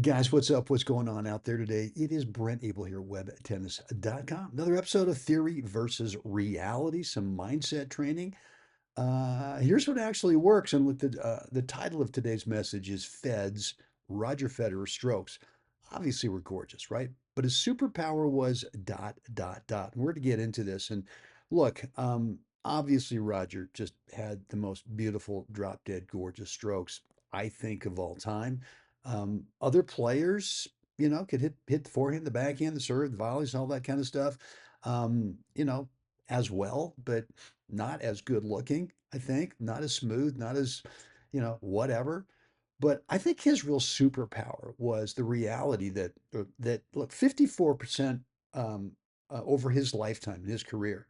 Guys, what's up? What's going on out there today? It is Brent Abel here, webtennis.com. Another episode of Theory versus Reality, some mindset training. Here's what actually works. And with the title of today's message is Roger Federer strokes. Obviously, were gorgeous, right? But his superpower was dot, dot, dot. And we're to get into this. And look, obviously, Roger just had the most beautiful, drop dead, gorgeous strokes, I think, of all time. Other players, could hit the forehand, the backhand, the serve, the volleys, all that kind of stuff. As well, but not as good looking, I think, not as smooth, not as, whatever. But I think his real superpower was the reality that look, 54% over his lifetime, in his career,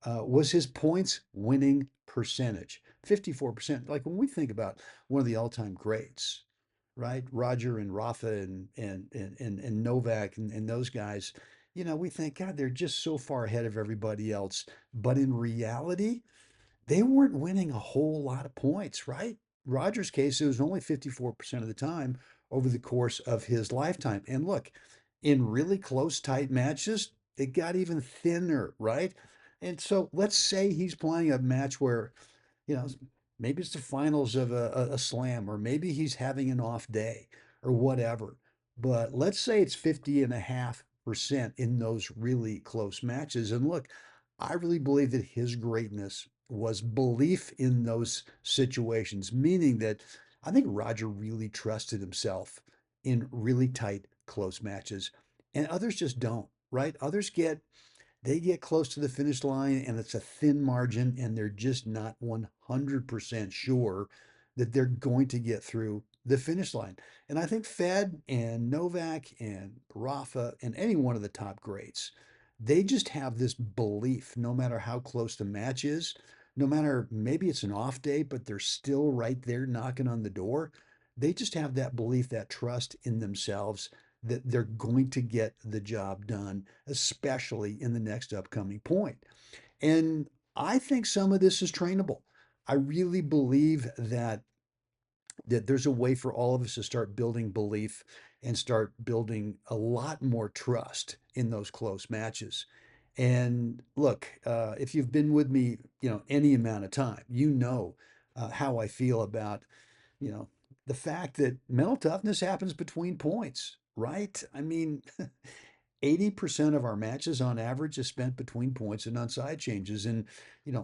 was his points winning percentage. 54%. Like when we think about one of the all-time greats, right? Roger and Rafa and Novak and those guys, we think, God, they're just so far ahead of everybody else. But in reality, they weren't winning a whole lot of points, right? Roger's case, it was only 54% of the time over the course of his lifetime. And look, in really close, tight matches, it got even thinner, right? And so let's say he's playing a match where, you know, maybe it's the finals of a slam, or maybe he's having an off day or whatever. But let's say it's 50.5% in those really close matches. And look, I really believe that his greatness was belief in those situations, meaning that I think Roger really trusted himself in really tight, close matches, and others just don't, right? They get close to the finish line and it's a thin margin and they're just not 100% sure that they're going to get through the finish line. And I think Fed and Novak and Rafa and any one of the top greats, they just have this belief no matter how close the match is, no matter maybe it's an off day, but they're still right there knocking on the door. They just have that belief, that trust in themselves that they're going to get the job done, especially in the next upcoming point. And I think some of this is trainable. I really believe that there's a way for all of us to start building belief and start building a lot more trust in those close matches. And look, if you've been with me, any amount of time, how I feel about you know, the fact that mental toughness happens between points, right? I mean, 80% of our matches on average is spent between points and on side changes. And,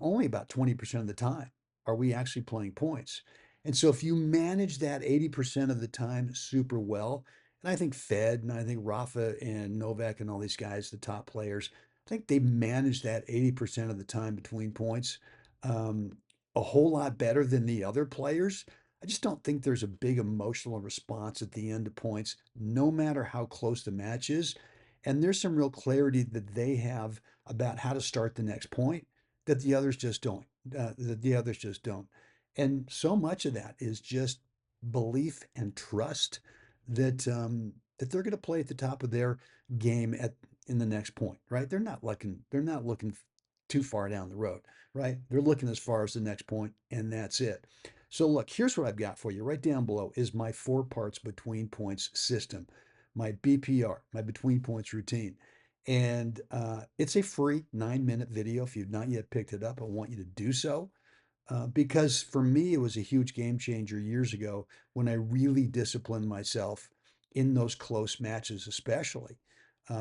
only about 20% of the time are we actually playing points. And so if you manage that 80% of the time super well, and I think Fed and I think Rafa and Novak and all these guys, the top players, I think they manage that 80% of the time between points um, a whole lot better than the other players. I just don't think there's a big emotional response at the end of points, no matter how close the match is. And there's some real clarity that they have about how to start the next point that the others just don't. And so much of that is just belief and trust that they're going to play at the top of their game at in the next point, right? They're not looking too far down the road, right? They're looking as far as the next point, and that's it. So look, here's what I've got for you. Right down below is my 4 parts between points system, my BPR, my between points routine. And it's a free 9-minute video. If you've not yet picked it up, I want you to do so. Because for me, it was a huge game changer years ago when I really disciplined myself in those close matches, especially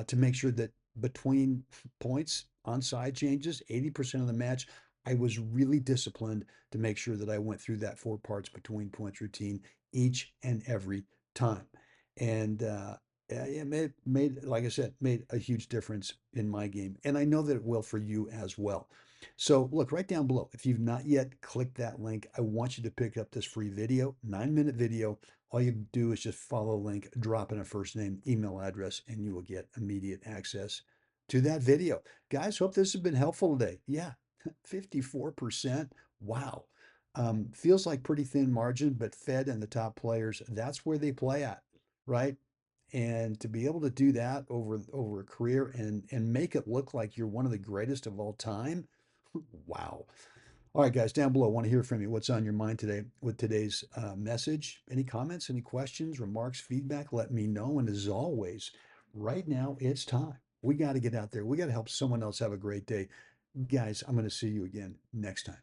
to make sure that between points on side changes, 80% of the match, I was really disciplined to make sure that I went through that 4 parts between points routine each and every time. And it like I said, made a huge difference in my game. And I know that it will for you as well. So look right down below. If you've not yet clicked that link, I want you to pick up this free video, 9-minute video. All you do is just follow the link, drop in a first name, email address, and you will get immediate access to that video. Guys, hope this has been helpful today. Yeah, 54%. Wow. Feels like pretty thin margin, but Fed and the top players, that's where they play at, right? And to be able to do that over a career and make it look like you're one of the greatest of all time, wow. All right, guys, down below, I want to hear from you. What's on your mind today with today's message? Any comments, any questions, remarks, feedback? Let me know. And as always, right now, it's time. We got to get out there. We got to help someone else have a great day. Guys, I'm going to see you again next time.